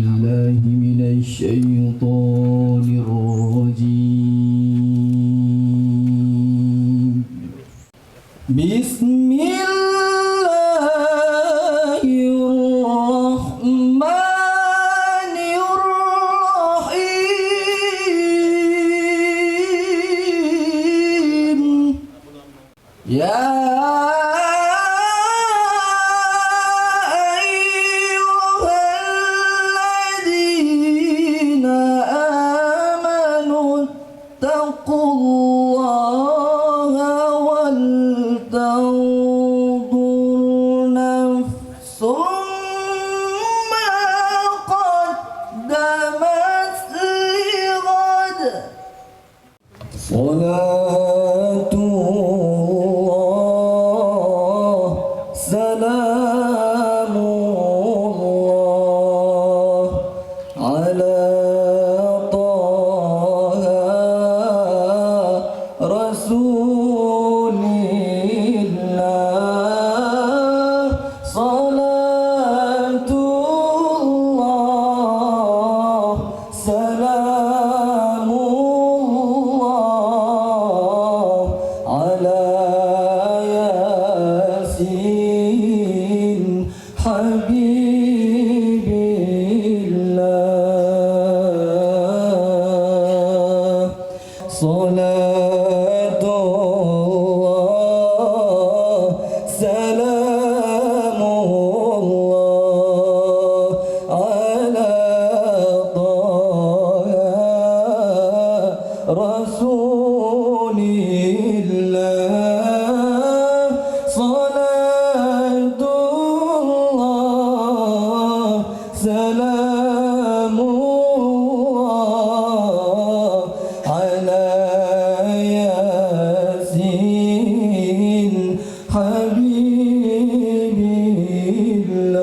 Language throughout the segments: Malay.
بالله من الشيطان الرجيم. بسم الله الرحمن الرحيم. يا صلاة الله سلام الله على طه رسول الله. صلاة الله سلام حبيب الله. صلاة الله سلام الله على طه رسول الله. صلاة سلام الله على ياسين حبيب الله.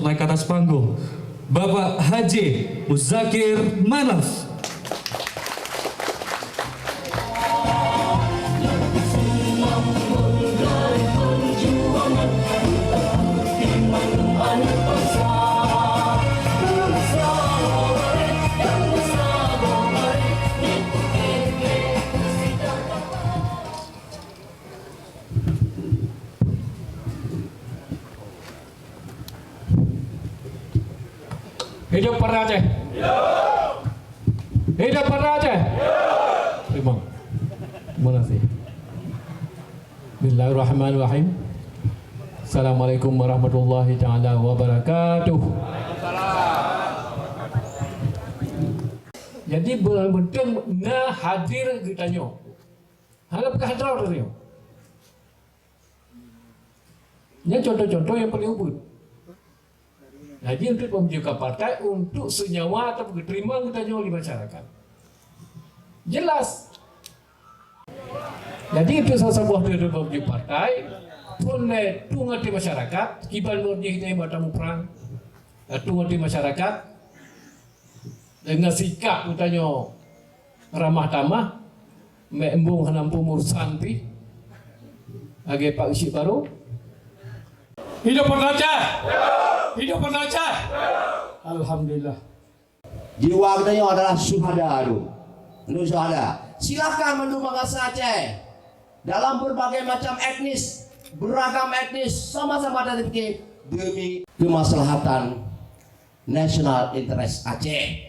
naik ke atas panggung. Bapak Haji Muzakir Manaf. Hidup Banda Aceh. Hidup Banda Aceh. Terima kasih. Bismillahirrahmanirrahim. Assalamualaikum warahmatullahi taala wabarakatuh. Jadi penting na hadir kita nyo. Harap kehadiran dia. Ini contoh-contoh yang paling ubud. Jadi untuk pembuka partai untuk senyawa atau diterima kita nyo di masyarakat. Jelas. Jadi itu salah sebuah dari pembuka partai pun tu ngerti masyarakat kibal nurnya kita yang bertamu perang tu ngerti masyarakat dengan sikap kita nyo ramah tamah embung hanampu mursan pi age Pak Isi baru. Hidup Banda Aceh. Hidup Banda Aceh. Alhamdulillah. Jiwa kita yang adalah syuhada itu. Syuhada. Silakan mendukung bangsa Aceh dalam berbagai macam etnis, beragam etnis, sama-sama dari demi kemaslahatan national interest Aceh.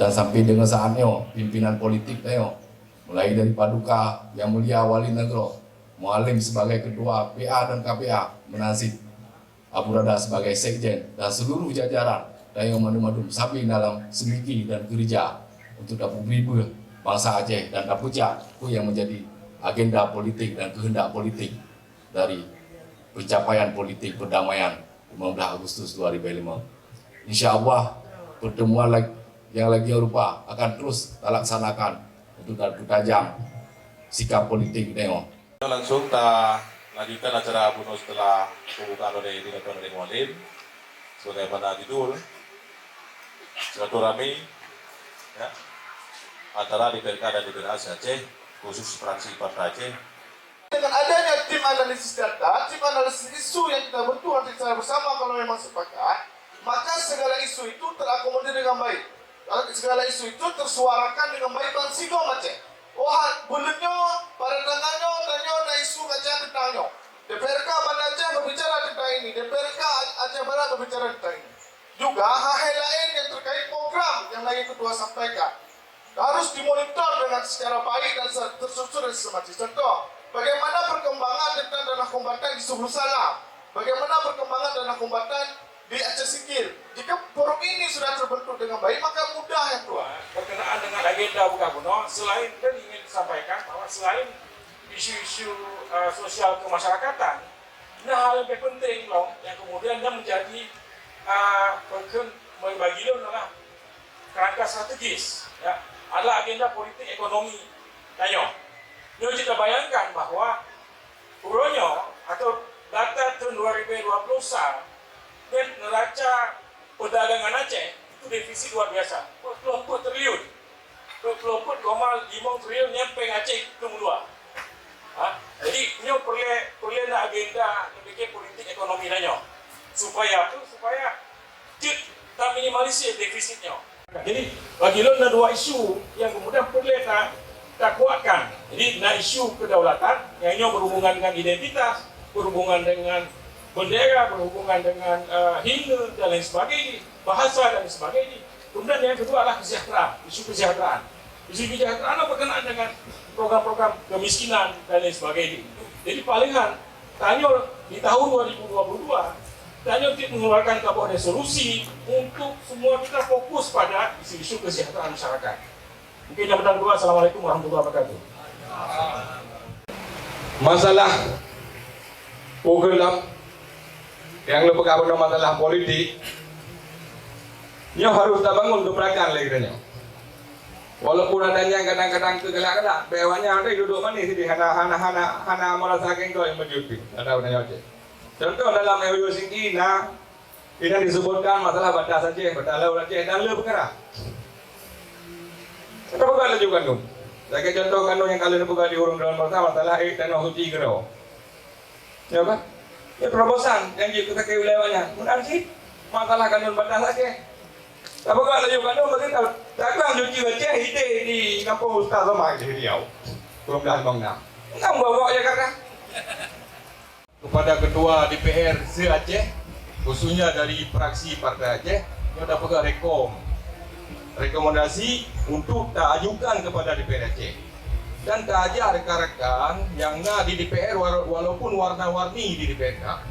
Dan sampai dengan saatnya pimpinan politik tayo, mulai dari Paduka Yang Mulia Wali Negro, Mualim sebagai ketua PA dan KPA, Menasib Abu Rada sebagai sekjen, dan seluruh jajaran tayo madu-madu sapi dalam semiki dan gereja untuk dapat beribu bangsa Aceh dan Dapuca itu yang menjadi agenda politik dan kehendak politik dari pencapaian politik perdamaian 15 Agustus 2005. Insya Allah pertemuan yang lagi rupa akan terus dilaksanakan untuk tajam sikap politik tengok. Langsung kita lanjutkan acara bunuh setelah pembukaan oleh Direktur dari Mualim sebagaimana judul silaturahmi ya, antara DPRK dan DPRA Aceh khusus fraksi Partai Aceh. Dengan adanya tim analisis data, tim analisis isu yang kita bentuk nanti secara bersama kalau memang sepakat, maka segala isu itu terakomodir dengan baik. Segala isu itu tersuarakan dengan baik dan sigom Aceh. Wah, bulannya, pada tangannya, ada isu Aceh tentangnya. DPRK Banda Aceh berbicara tentang ini, DPRK Aceh Barat berbicara tentang ini. Juga hal-hal lain yang terkait program yang lagi ketua sampaikan harus dimonitor dengan secara baik dan tersusun dan sistematis. Contoh, bagaimana perkembangan tentang dana kombatan di Subul Salam, bagaimana perkembangan dana kombatan di Aceh Sikir. Jika forum ini sudah terbentuk dengan baik, maka mudah yang keluar. Berkenaan dengan agenda Buka Bunuh, selain dan ingin disampaikan bahwa selain isu-isu sosial kemasyarakatan, ini hal yang penting loh, yang kemudian menjadi bagi lo adalah kerangka strategis, ya, adalah agenda politik ekonomi. Tanyo, ini kita bayangkan bahwa uronyo atau data tahun 2020 dan neraca perdagangan Aceh itu defisit luar biasa, 20 triliun, 20,5 triliun nyampe Aceh ke dua. Jadi ini perlu agenda memiliki politik ekonomi nanyo supaya kita minimalisir defisitnya. Jadi bagi lo ada dua isu yang kemudian perlu kita kuatkan. Jadi nah isu kedaulatan yang ini berhubungan dengan identitas, berhubungan dengan bendera, berhubungan dengan himne dan lain sebagainya, bahasa dan lain sebagainya. Kemudian yang kedua adalah kesejahteraan, isu kesejahteraan. Isu kesejahteraan berkenaan dengan program-program kemiskinan dan lain sebagainya. Jadi palingan Tanyo di tahun 2022 Tanyo mengeluarkan sebuah resolusi untuk semua kita fokus pada isu-isu kesejahteraan masyarakat. Mungkin yang kedua, Assalamualaikum warahmatullahi wabarakatuh. Masalah program yang lebih kepada masalah politik, nyo harus kita bangun gebrakan lagi nyo. Walaupun adanya kadang-kadang kegelak-gelak, bawahnya ada duduk manis di hana merasakan kau yang menjuti. Ada nyo. Contoh dalam MOU Singkina Ini disebutkan masalah batas Aceh, batas laut Aceh dan le perkara. Kita buka lagi kanun. Sebagai contoh kanun yang kalian buka di urung dalam pertama masalah tanah suci gerau. Ya kan? Ya terobosan yang kita ke wilayahnya. Benar sih? Masalah kanun batas Aceh. Kita buka lagi kanun berarti takkan cuci Aceh ide di kampung Ustaz Somai di Riau. Belum dah bangna. Enggak bawa ya kakak. Kepada ketua DPR se-Aceh, khususnya dari fraksi Partai Aceh, kita dapat rekomendasi untuk tak ajukan kepada DPR Aceh dan tak ajar rekan-rekan yang di DPR walaupun warna-warni di DPR.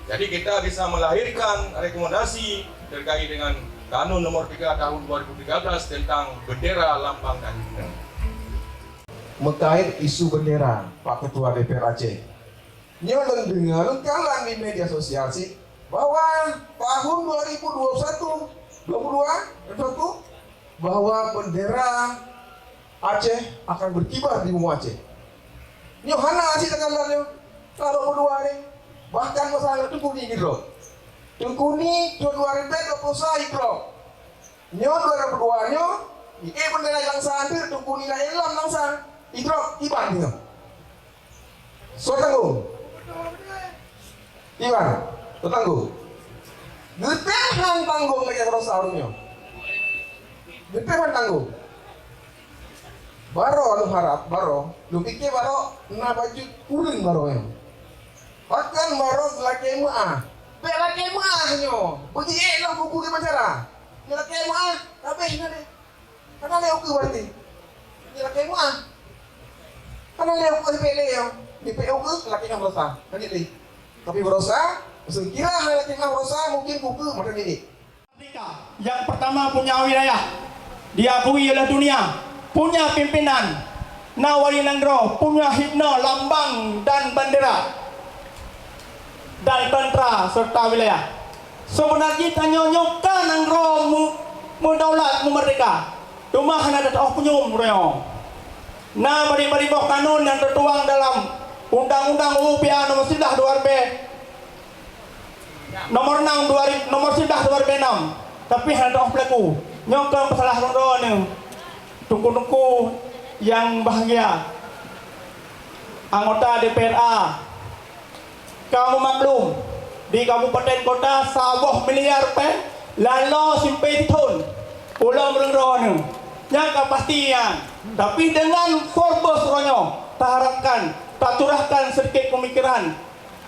Jadi kita bisa melahirkan rekomendasi terkait dengan Kanun Nomor 3 Tahun 2013 tentang bendera, lambang dan himne. Mengkait isu bendera, Pak Ketua DPR Aceh. Nyolong dengar kalang di media sosial sih bahwa tahun 2021 bahwa bendera Aceh akan berkibar di bumi Aceh. Nyohana sih tanggalannya kalau berdua nih bahkan masalah tungkuni gitu. Tungkuni 2021 bro. Nyo 2002 nyo bendera yang sandir tungkuni lah elam langsa idrok iban gitu. So tanggung. Iwan, tetanggu. Getehan tanggung lagi kalau seharusnya. Getehan tanggung. Baro lu harap, baro. Lu pikir baro na baju kuring baro yang. Bahkan baro laki muah. Be laki muahnyo. Puji elah buku ke masyarakat. Ni laki muah, tapi nade. Kana leo ke berarti. Ni laki muah. Kana leo ke pele yo. Di PO ke laki yang berusaha. Kan ini. Tapi berusaha, sekira laki yang berusaha mungkin buku macam ini. Yang pertama punya wilayah, diakui oleh dunia, punya pimpinan, Nawali Nangro, punya himne, lambang dan bendera, dan tentera serta wilayah. Sebenarnya tanya nyokan Nangro mudaulat merdeka, cuma hanya ada punyum reo. Nah, beri bok kanun yang tertuang dalam Undang-Undang UU PA Nomor 9 2000 Nomor 6 Nomor 9 2006. Tapi ada pelaku nyokong salah rondonya tungku-tungku yang bahagia anggota DPRA. Kamu maklum di kabupaten kota sawah miliar rupiah lalu simpai tahun pulau merenggronyo yang kepastian. Tapi dengan forbes ronyo tak harapkan tak curahkan sedikit pemikiran.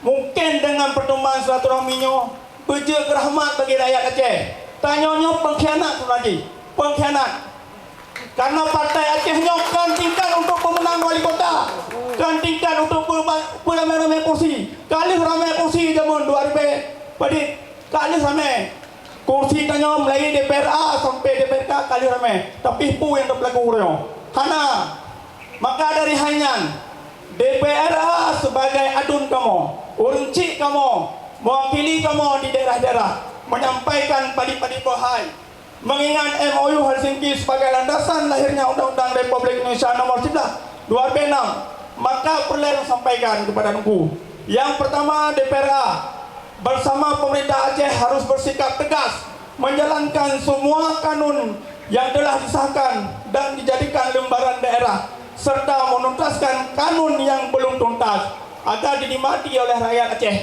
Mungkin dengan pertemuan silaturahminya beja rahmat bagi rakyat Aceh. Tanyanya pengkhianat lagi, pengkhianat. Karena partai Aceh kan tingkat untuk pemenang wali kota, kan tingkat untuk ramai kursi. Kali ramai kursi zaman 2000, pada kali ramai kursi tanya mulai DPRA sampai DPRK kali ramai. Tapi pu yang berlaku reo. Karena maka dari hanya DPRA sebagai adun kamu, uruncik kamu, mewakili kamu di daerah-daerah, menyampaikan padi-padi bohai, mengingat MOU Helsinki sebagai landasan lahirnya Undang-Undang Republik Indonesia Nomor 11 2006, maka perlu sampaikan kepada Nungku. Yang pertama, DPRA bersama pemerintah Aceh harus bersikap tegas menjalankan semua kanun yang telah disahkan dan dijadikan lembaran daerah, serta menuntaskan kanun yang belum tuntas agar dinikmati oleh rakyat Aceh.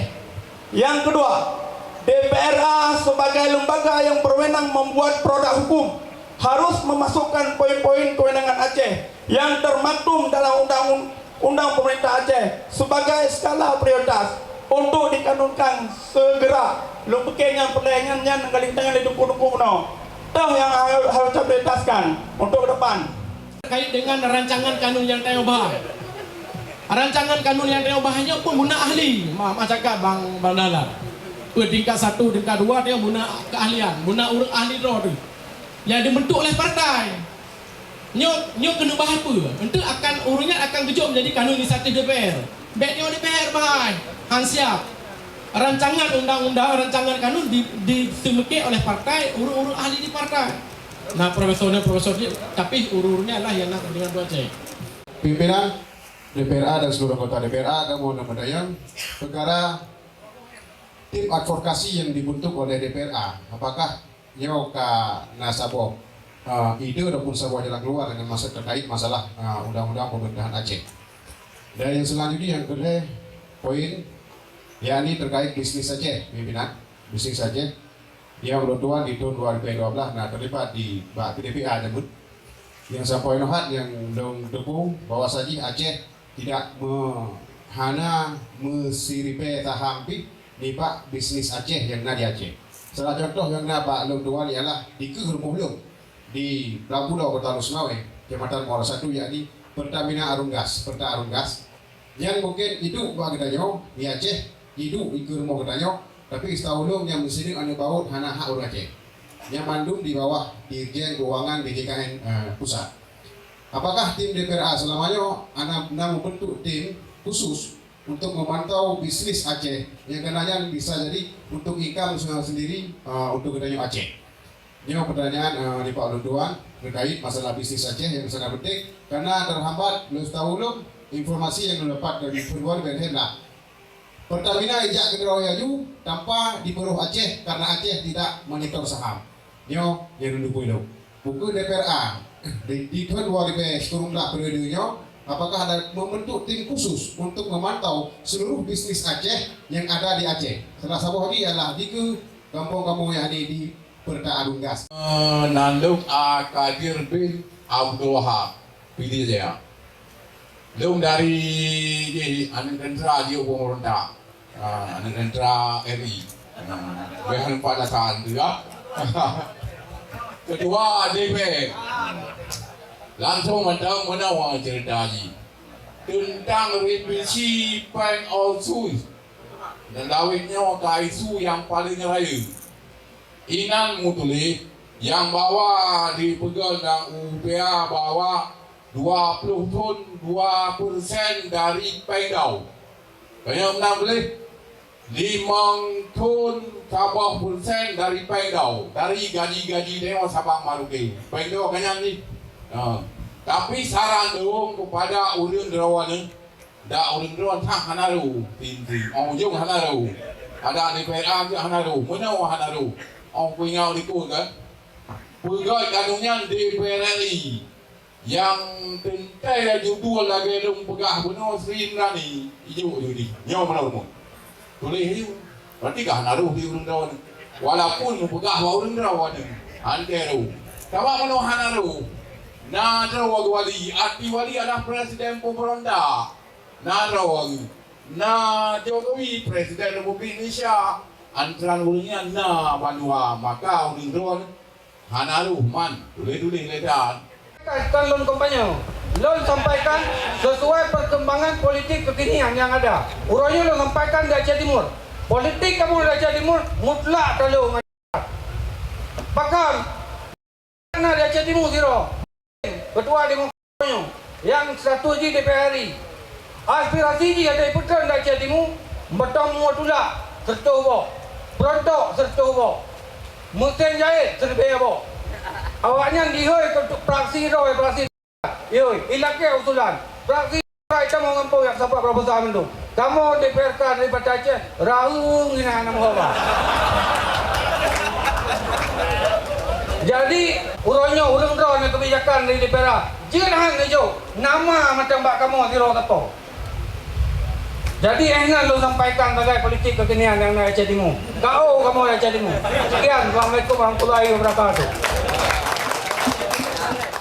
Yang kedua, DPRA sebagai lembaga yang berwenang membuat produk hukum harus memasukkan poin-poin kewenangan Aceh yang termaktub dalam undang-undang pemerintah Aceh sebagai skala prioritas untuk dikanunkan segera. Lupakan yang perlayanannya kali tangan di duku-duku no. Tahu yang harus prioritaskan untuk ke depan. Terkait dengan rancangan kanun yang saya ubah. Rancangan kanun yang saya ubahnya pun guna ahli. Maaf cakap Bang Dalar. Tingkat 1, tingkat 2 dia guna keahlian, guna urut ahli roh tu. Yang dibentuk oleh partai. Nyok kena bahas apa? Untuk akan urutnya akan kejut menjadi kanun inisiatif DPR. Baiknya DPR bahas. Han siap. Rancangan undang-undang, rancangan kanun disemekik oleh partai, urut-urut ahli di partai. Nah, profesornya, tapi ururnya lah yang nak dengan dua Aceh. Pimpinan DPRA dan seluruh anggota DPRA kamu nama dayang perkara tim advokasi yang dibentuk oleh DPRA, apakah nyo ka nasabo ide ataupun sebuah jalan keluar dengan terkait masalah undang-undang pemerintahan Aceh. Dan yang selanjutnya yang kedua poin yakni terkait bisnis Aceh, pimpinan bisnis Aceh yang bertuan di tahun 2012 terlibat di DPA tersebut yang sampai nohat yang dong tepung bahwa saja Aceh tidak hanya mesiripe tahampi di Pak bisnis Aceh yang di Aceh. Salah contoh yang Pak Long Tuan ialah di Rumulung di Pulau Kota Lusmawe, Kecamatan Muara Satu, yakni Pertamina Arum Gas, Perta Arum Gas. Yang mungkin itu bagi kita di Aceh, itu ikut mau kita tapi setahun yang mesti anu baut hana hak orang Aceh. Yang Bandung di bawah Dirjen Keuangan DJKN pusat. Apakah tim DPRA selamanya anak membentuk tim khusus untuk memantau bisnis Aceh yang kenanya bisa jadi untuk income sendiri untuk kenanya Aceh. Ini pertanyaan di Pak Luduan terkait masalah bisnis Aceh yang sangat penting karena terhambat belum tahu informasi yang didapat dari Perluan Benhenda. Pertamina ijak Kederawayaju tanpa diperuh Aceh karena Aceh tidak monitor saham. Nyo yang duduk itu. Buku DPRA di tahun 2010 periodenya apakah ada membentuk tim khusus untuk memantau seluruh bisnis Aceh yang ada di Aceh. Salah satu hari adalah di kampung-kampung yang ada di Perta Arum Gas. Nanduk Kadir bin Abdul Wahab pilih saya. Lung dari anak tentera dia pemerintah, anak tentera RI, bahan pada saat juga. Ketua DP langsung menawar cerita ini tentang revisi Pen Olsu dan lawitnya ke isu yang paling raya. Inan Mutuli yang bawa dipegang dan UPA bawa 20 ton 2% dari Pengau. Banyak menang boleh 5 ton 30% dari Pengau, dari gaji-gaji Dewan Sabang Maluku. Pengau kanyang ni. Tapi saran dong kepada ulun derawan, dah ulun derawan tak hanaru, tinggi. Ujung hanaru, ada DPRA juga hanaru, mana hanaru. Pengau dikut kan? Pegawai kanunnya DPRI yang tentai judul lagi dong pegah benar Sri Indrani hijau jadi nyawa mana umum boleh hijau berarti kah naruh di urun rawan walaupun pegah urun rawan anteru kamu mana hanaru narawag wali ati wali adalah presiden pemerintah narawag na Jokowi presiden Republik Indonesia antara ulinya na Banua maka urun rawan hanaru man boleh ledan. Loan kampanye. Loan sampaikan sesuai perkembangan politik kekinian yang ada. Urangnya lo sampaikan di Aceh Timur. Politik kamu di Aceh Timur mutlak kalau bahkan karena di Aceh Timur zero. Ketua Demokrasi yang strategi DPRI. Aspirasi dia dari putra di Aceh Timur bertemu tulak serta ubo. Berontok serta ubo. Mesin jahit serta ubo. Awaknya dihoi untuk praksi roh praksi. Yoi, ilaknya usulan. Praksi kita mau ngampau yang sampai berapa tahun itu. Kamu DPRK dari Aceh raung ini anak muhawa. Jadi urangnya urang roh yang kebijakan dari DPR. Jangan hijau nama macam bak kamu zero tato. Jadi enak lo sampaikan bagai politik kekinian yang di Aceh Timur. Kau kamu di Aceh Timur. Sekian, Assalamualaikum warahmatullahi wabarakatuh.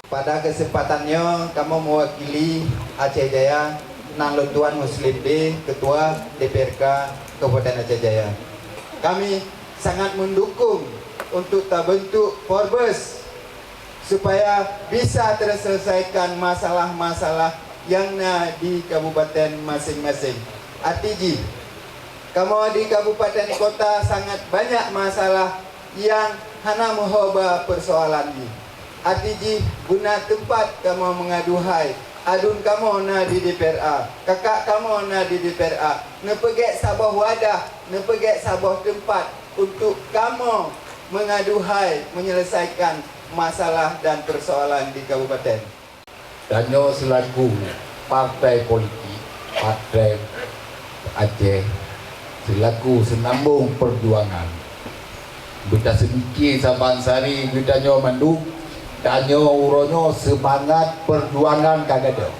Pada kesempatannya, kamu mewakili Aceh Jaya, Nang Tuan Muslim B, Ketua DPRK Kabupaten Aceh Jaya. Kami sangat mendukung untuk terbentuk Forbes supaya bisa terselesaikan masalah-masalah yang ada di kabupaten masing-masing. Artinya, kamu di kabupaten kota sangat banyak masalah yang hana menghoba persoalan ini. Artinya guna tempat kamu mengaduhai adun kamu na di DPRA kakak kamu na di DPRA nepegek sabah wadah nepegek sabah tempat untuk kamu mengaduhai menyelesaikan masalah dan persoalan di kabupaten. Danyo selaku partai politik partai Aceh selaku senambung perjuangan. Beta sedikit Sabansari beta nyo manduk danyo uronyo semangat perjuangan kagado.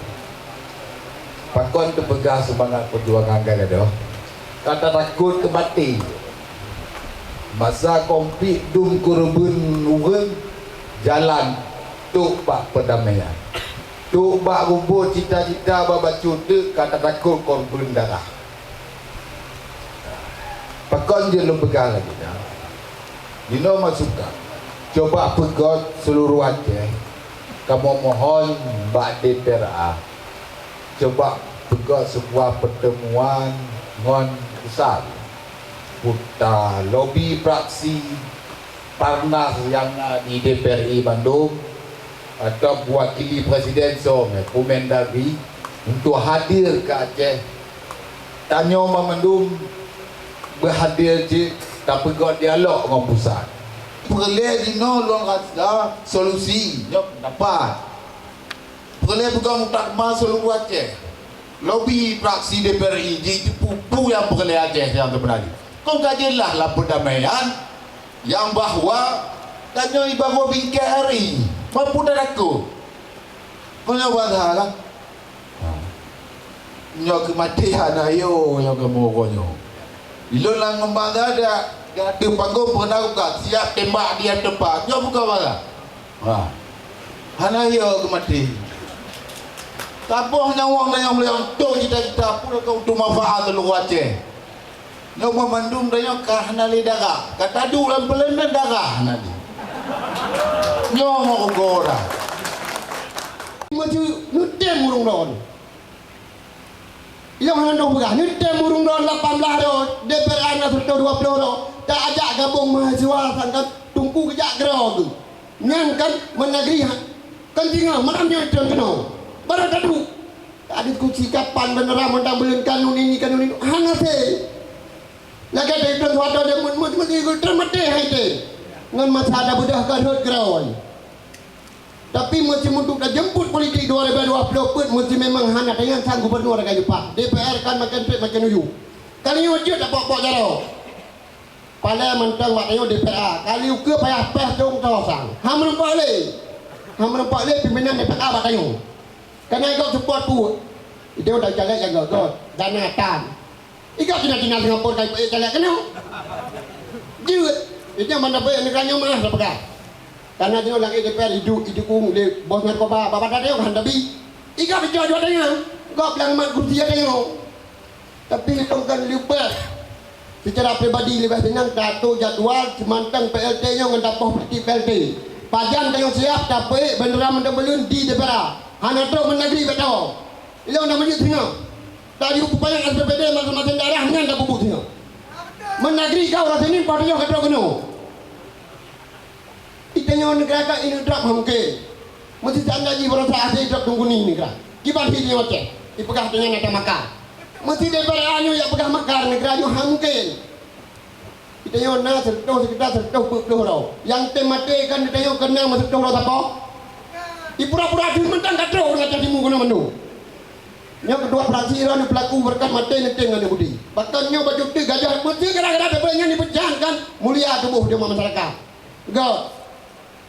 Pakon terpegang semangat perjuangan kagado. Kata takut kemati. Masa kompik dum kurbun urang jalan tuk bak perdamaian. Tuk bak rubuh cita-cita babacu tu kata takut korban darah. Pakon je lu pegang lagi dah. Dino masukkan. Coba pegot seluruh Aceh. Kamu mohon Mbak DPRA. Coba pegot sebuah pertemuan ngon besar. Putar lobi praksi Parnas yang di DPRI Bandung atau wakili Presiden Komendagri untuk hadir ke Aceh. Tanya memendum berhadir je tapi kau dialog dengan pusat. Perle dino luang kata solusi nyok dapat. Perle bukan mutakma seluruh Aceh. Lobi praksi DPRI di pupu yang perle Aceh yang terbenari. Kau kajilah lah perdamaian yang bahawa tanya ibarat bingkai hari mampu dah aku. Punya wadahlah. Nyok kematian ayo nyok kemogonyo. Ilon lang membangga ada panggung pernah buka siap tembak dia tempat nyok buka bala. Hana yo kemati. Tapoh nyawang yang melihat untuk cita-cita pun kau untuk manfaat seluruh Aceh. Nyok memandung dan nyok kahna lidara. Kata du lan pelenda darah nanti. Nyok mau gora. Macam nutem urung don. Yang hendak berah nutem urung don 18 don. DPR na serta 20 don. Tak ajak gabung mahasiswa sangka tungku kejak gerog. Nyang kan menagri kan tinggal malamnya kena. Baru tadu. Tak ada kunci kapan beneran mentang belum kanun ini hana se. Lagi ada itu suatu dia mesti termati hai te. Ngan masa ada budak karut gerawai. Tapi mesti untuk dah jemput politik 2020 pun mesti memang hana dengan sang gubernur akan jumpa. DPR kan makan trip makan uyu. Kali wujud tak pok-pok jaro. Pada mentang waktu DPR. Kali uke payah peh dong tawasang. Ham nampak le pimpinan DPR batang. Karena ikut support pu. Dia udah jalan jaga god danatan. Ikut tina-tina Singapura kai jalan kena. Jiut. Itu mana boleh negaranya mah dah pegang. Karena dia lagi DPR hidup kung de bos narkoba bapak dia kan tapi ikut bicara dua tanya. Kau bilang mak kursi ada yang. Tapi kan lupa. Secara pribadi lebih senang tato jadual semantang PLT nya dengan tapoh peti PLT. Pajan tayong siap tapi beneran mendebelun di DPR. Hana tu menagri betul. Ilau nak menjadi singa. Tadi upaya SPPD masing-masing daerah ngan dah bubuk singa. Menagri kau rasa ni pada yang kata kena. Itanya negara ini drop mungkin. Mesti tanda ji berasa asing drop tunggu ni negara. Kiban hidi macam. Dipegah dengan ada makar. Mesti DPR anyu yang pegah makar negara anyu mungkin. Itanya na sertoh sekitar sertoh 20 orang. Yang temate kan ditanya kena masuk orang siapa? Ipura-pura di mentang kata orang jadi mu kena mendu. Yang kedua praksi Iran pelaku berkat mati nanti dengan budi. Bahkannya baju tu gajah mesti kadang-kadang dapatnya dipecahkan mulia tubuh dia masyarakat. Go.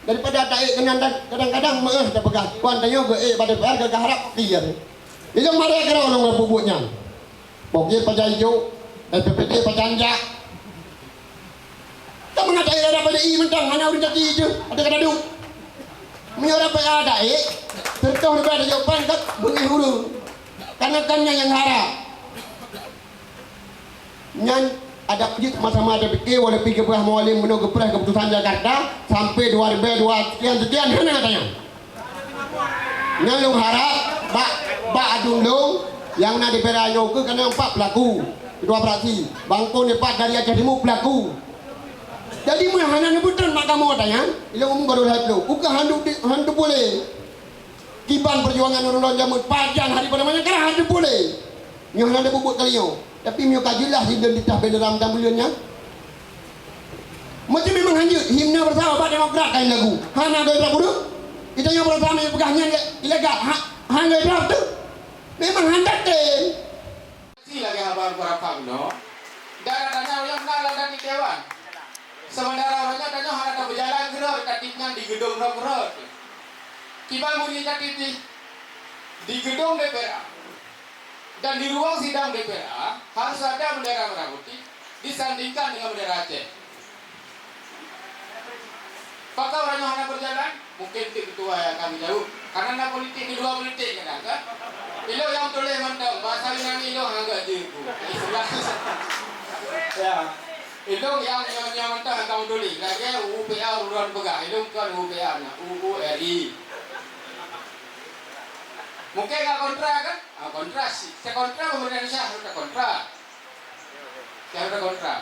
Daripada tak kena kadang-kadang meh dah pegang. Kuan tanya ke pada PR ke harap dia. Itu mari kira orang bubuknya. Pokok pajayu, SPPD pajanjak. Tak mengatai ada PDI mentang hanya udah jadi je. Ada kena duk. Menyuruh PA daik, serta ada jawapan kat bunyi huru. Karena yang harap. Nyan ada pijit sama ada fikir wala fikir berah mawalim menunggu perah keputusan Jakarta sampai 2002 sekian mana katanya. Nyan lu harap bak adung dong yang nak diperanyo ke kena 4 pelaku, 2 praksi. Bangkon dapat dari Aceh Timur pelaku. Jadi mun hana nebutan mahkamah katanya, ila umum baru lihat lu. Bukan handu boleh. Kiban perjuangan orang jamun pajan hari pada mana kerah handu boleh. Nyo hana bubuk kalian. Tapi nyo kajilah identitas beneram dan bulannya. Mesti memang hanyut himna bersama Pak Demokrat kain lagu. Hana gaya buruk. Kita nyo bersama yang pegahnya ilegal. Hana gaya tu. Memang handat deh. Si lagi habar berakam no. Darah-darahnya orang nalar dan di dewan. Sementara orangnya tanya ada berjalan gerak katipnya di gedung gerak. Kibal bunyi katip di gedung DPR dan di ruang sidang DPR harus ada bendera merah putih disandingkan dengan bendera Aceh. Apakah orangnya hendak berjalan? Mungkin ketua yang kami jauh. Karena nak politik di luar politik kan? Ilo yang tulis mentang bahasa Yunani ilo agak jiru. Ya, ilo yang mentang kamu tulis. Lagi UPA uruan pegang. Ilo kan UPA nya UURI. Mungkin nggak kontra kan? Kontra sih. Saya kontra pemerintah Indonesia harus kontra. Saya harus kontra.